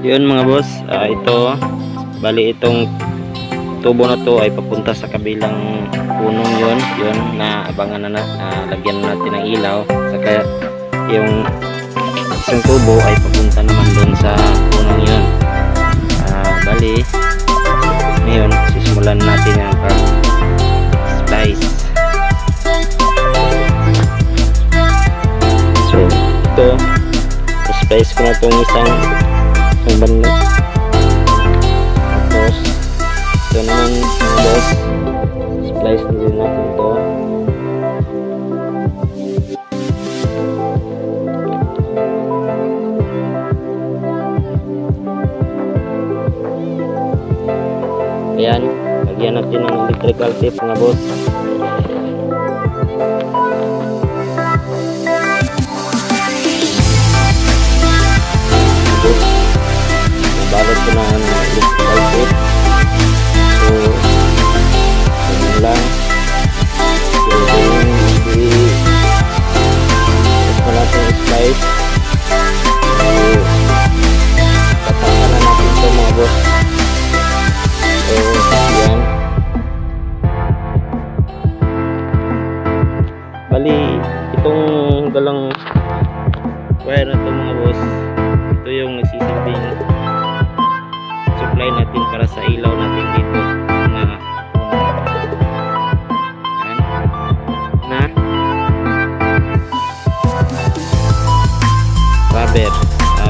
Yun mga boss, ito bali itong tubo na to ay papunta sa kabilang punong yun na abangan na lagyan natin ng ilaw, saka yung isang tubo ay papunta naman doon sa punong yun. Bali ngayon sisimulan natin yung splice. So ito splice ko na itong isang banda, tapos ito naman mga boss, splice na din natin ito. Ayan, lagyan natin ng electrical tape mga boss. Balot ko na ng electrical tape. So yun lang. So ito natin yung splice. So tatakan na natin ito mga boss. So yan. Bali itong dalang wire na ito mga boss, ito yung nagsisilbing supply natin para sa ilaw natin dito na rubber.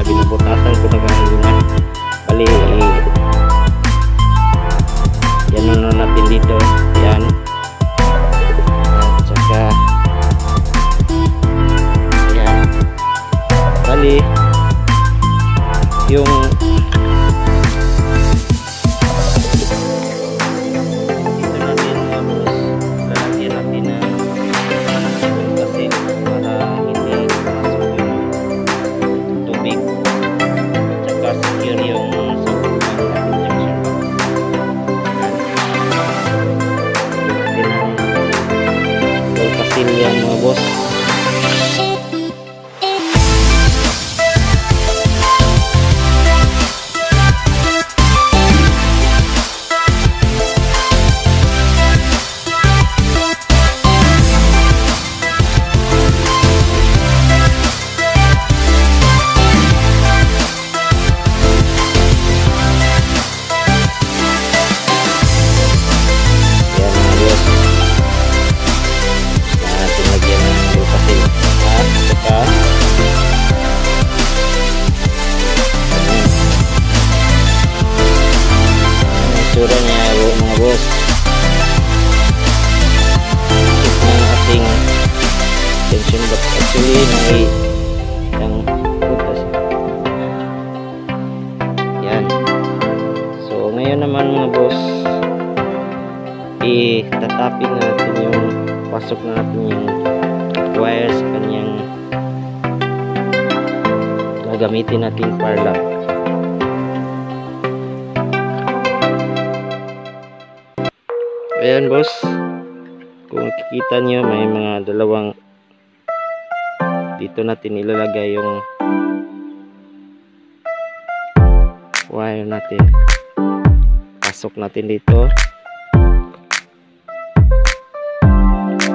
Binubutasan ko na gano'n. Bali yan na natin dito, yan, at saka yan. Bali yung yan mga boss. Itsura niya mga boss, ito ng ating tension box. Actually may isang butas yan. So ngayon naman mga boss, itatapin na natin yung pasok na natin yung wire sa kanyang gagamitin natin para lock. Ayan boss, kung kikita nyo may mga dalawang dito natin ilalagay yung wire natin. Pasok natin dito,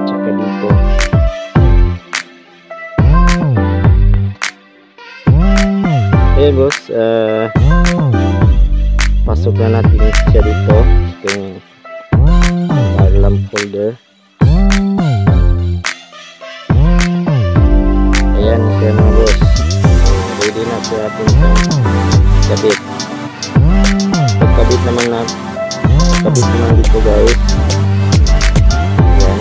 tsaka dito. Ayan boss, pasok na natin siya dito yung lamp holder. Ayan siya mga boss, ready na sa ating kabit. Pagkabit naman dito guys. Ayan,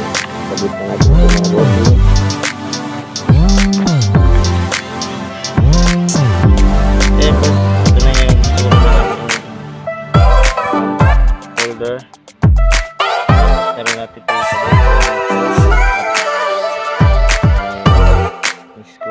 kabit na natin ito mga boss. Ayan boss, ito na yung holder. Tara natin ito sa ngayon. So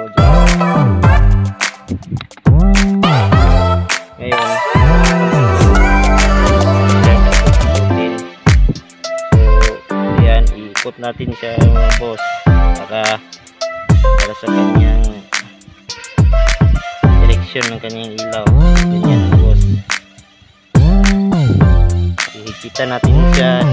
yan, iikot natin siya mga boss para sa kanyang condition ng kanyang ilaw. Ganyan mga boss. Hihigpitan natin siya.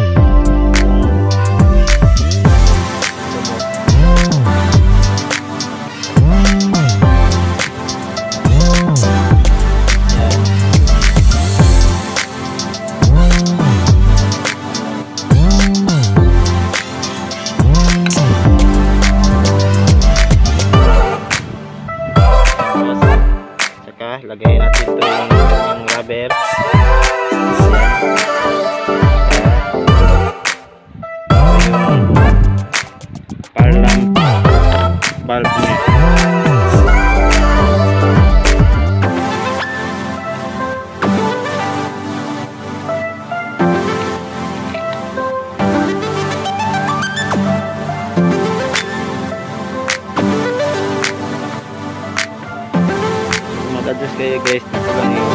Lagay natin ito yung rubber. Yung parlang bulb niya. Mag-adjust kayo guys, dito lang yung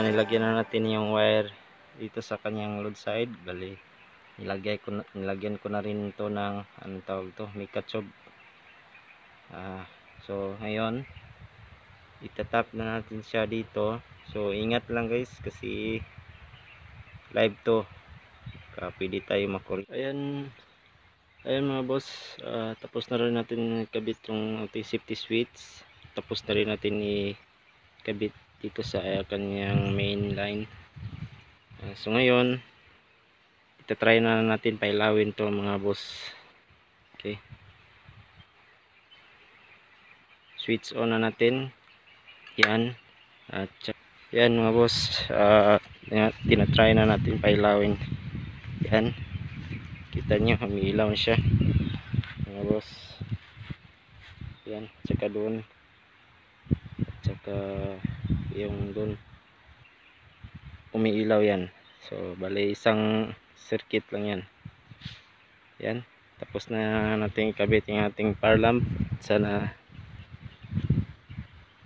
nilagyan na natin yung wire dito sa kanyang load side. Bali nilagyan ko na rin ito ng anong tawag to, mica tube. So ngayon itatap na natin siya dito. So ingat lang guys kasi live to, pwede tayo makorek. Ayan mga boss, tapos na rin natin ikabit yung safety switch. Tapos na rin natin ikabit dito sa kanyang main line. So ngayon itatry na natin pailawin to mga boss. Okay, switch on na natin yan. At yan mga boss, tinatry na natin pailawin. Yan, kita nyo umiilaw siya mga boss. Yan, tsaka doon, tsaka yung doon umiilaw yan. So bali isang circuit lang yan. Yan, tapos na natin ikabit yung ating power lamp. Sana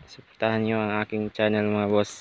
suportahan nyo ang aking channel mga boss.